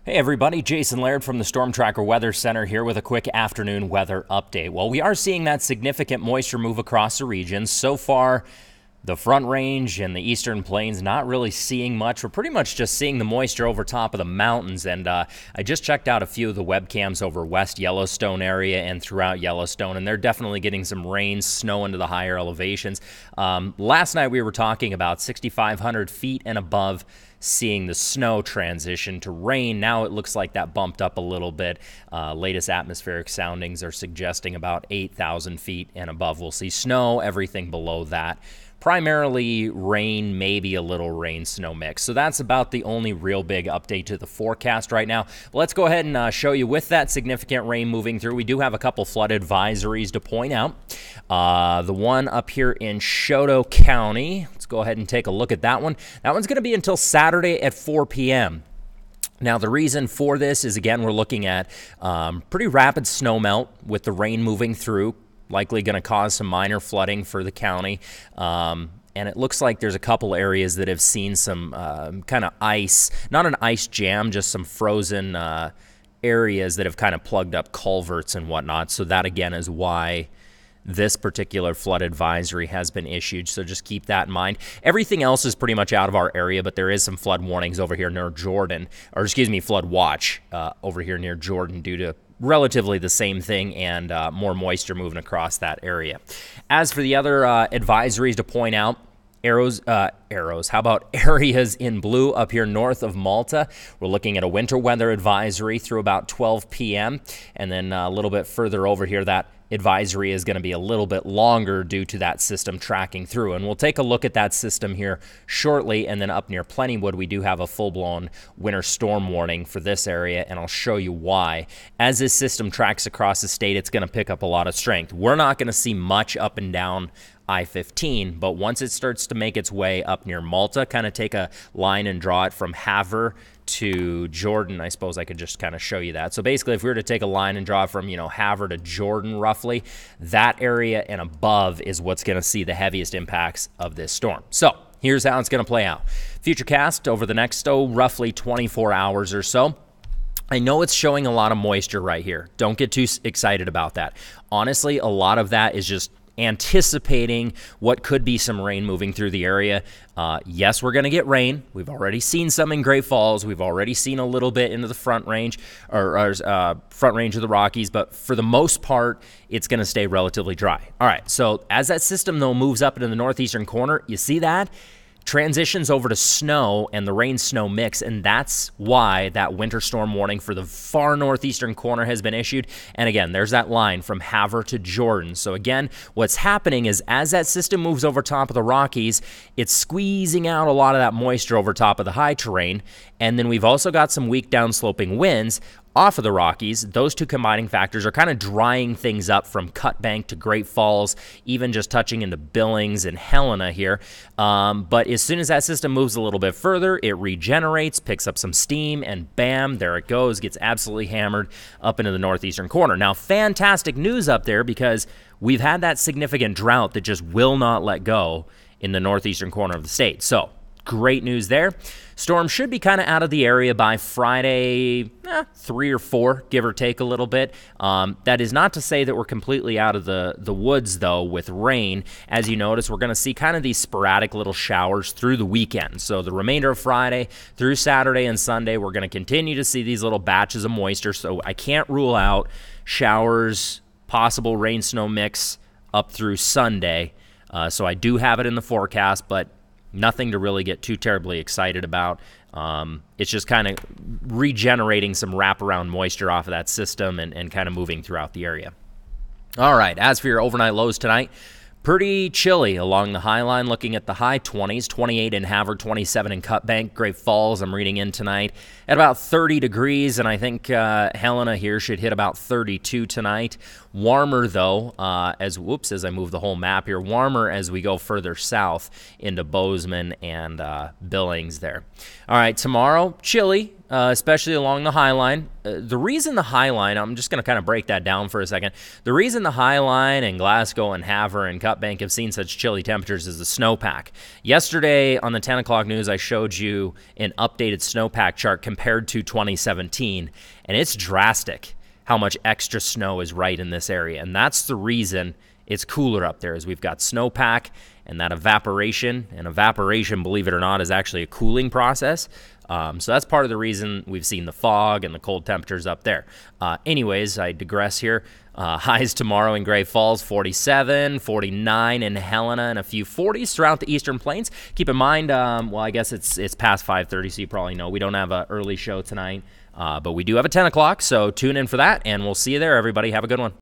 Hey everybody, Jason Laird from the Storm Tracker Weather Center here with a quick afternoon weather update. Well, we are seeing that significant moisture move across the region. So far, the Front Range and the Eastern Plains not really seeing much. We're pretty much just seeing the moisture over top of the mountains. And I just checked out a few of the webcams over West Yellowstone area and throughout Yellowstone, and they're definitely getting some rain, snow into the higher elevations. Last night we were talking about 6,500 feet and above, seeing the snow transition to rain. Now it looks like that bumped up a little bit. Latest atmospheric soundings are suggesting about 8,000 feet and above. We'll see snow, everything below that. Primarily rain, maybe a little rain-snow mix. So that's about the only real big update to the forecast right now. Let's go ahead and show you with that significant rain moving through. We do have a couple flood advisories to point out. The one up here in Choteau County, let's go ahead and take a look at that one. That one's going to be until Saturday at 4 p.m. Now, the reason for this is, again, we're looking at pretty rapid snowmelt with the rain moving through, likely going to cause some minor flooding for the county. And it looks like there's a couple areas that have seen some kind of ice, not an ice jam, just some frozen areas that have kind of plugged up culverts and whatnot. So that, again, is why this particular flood advisory has been issued, so just keep that in mind. Everything else is pretty much out of our area, but there is some flood warnings over here near Jordan, or excuse me, flood watch over here near Jordan due to relatively the same thing and more moisture moving across that area. As for the other advisories to point out, how about areas in blue up here north of Malta? We're looking at a winter weather advisory through about 12 p.m. And then a little bit further over here, that advisory is going to be a little bit longer due to that system tracking through. And we'll take a look at that system here shortly. And then up near Plentywood, we do have a full-blown winter storm warning for this area, and I'll show you why. As this system tracks across the state, it's going to pick up a lot of strength. We're not going to see much up and down I-15, but once it starts to make its way up near Malta, kind of take a line and draw it from Havre to Jordan. I suppose I could just kind of show you that. So basically, if we were to take a line and draw it from, Havre to Jordan roughly, that area and above is what's going to see the heaviest impacts of this storm. So here's how it's going to play out. Futurecast over the next, roughly 24 hours or so. I know it's showing a lot of moisture right here. Don't get too excited about that. Honestly, a lot of that is just anticipating what could be some rain moving through the area. Yes, we're going to get rain. We've already seen some in Great Falls. We've already seen a little bit into the Front Range or Front Range of the Rockies, but for the most part, it's going to stay relatively dry. All right, so as that system, though, moves up into the northeastern corner, you see that? Transitions over to snow and the rain-snow mix, and that's why that winter storm warning for the far northeastern corner has been issued. And again, there's that line from Havre to Jordan. So again, what's happening is as that system moves over top of the Rockies, it's squeezing out a lot of that moisture over top of the high terrain. And then we've also got some weak downsloping winds off of the Rockies. Those two combining factors are kind of drying things up from Cut Bank to Great Falls, even just touching into Billings and Helena here. But as soon as that system moves a little bit further, it regenerates, picks up some steam, and bam, there it goes, gets absolutely hammered up into the northeastern corner. Now, fantastic news up there because we've had that significant drought that just will not let go in the northeastern corner of the state. So, great news there. Storm should be kind of out of the area by Friday, 3 or 4, give or take a little bit. That is not to say that we're completely out of the woods, though, with rain. As you notice, we're going to see kind of these sporadic little showers through the weekend. So the remainder of Friday through Saturday and Sunday, we're going to continue to see these little batches of moisture. So I can't rule out showers, possible rain-snow mix up through Sunday. So I do have it in the forecast, but nothing to really get too terribly excited about. It's just kind of regenerating some wraparound moisture off of that system and kind of moving throughout the area. All right, as for your overnight lows tonight, pretty chilly along the high line, looking at the high 20s, 28 in Havre, 27 in Cut Bank. Great Falls, I'm reading in tonight at about 30 degrees, and I think Helena here should hit about 32 tonight. Warmer, though, as I move the whole map here, warmer as we go further south into Bozeman and Billings there. All right, tomorrow, chilly. especially along the High Line. The reason the High Line, I'm just going to kind of break that down for a second. The reason the High Line and Glasgow and Havre and Cutbank have seen such chilly temperatures is the snowpack. Yesterday on the 10 o'clock news, I showed you an updated snowpack chart compared to 2017, and it's drastic how much extra snow is right in this area. And that's the reason it's cooler up there, is we've got snowpack and that evaporation. And evaporation, believe it or not, is actually a cooling process. So that's part of the reason we've seen the fog and the cold temperatures up there. Anyways, I digress here. Highs tomorrow in Great Falls, 47, 49 in Helena, and a few 40s throughout the Eastern Plains. Keep in mind, well, I guess it's past 5:30, so you probably know we don't have an early show tonight. But we do have a 10 o'clock, so tune in for that, and we'll see you there, everybody. Have a good one.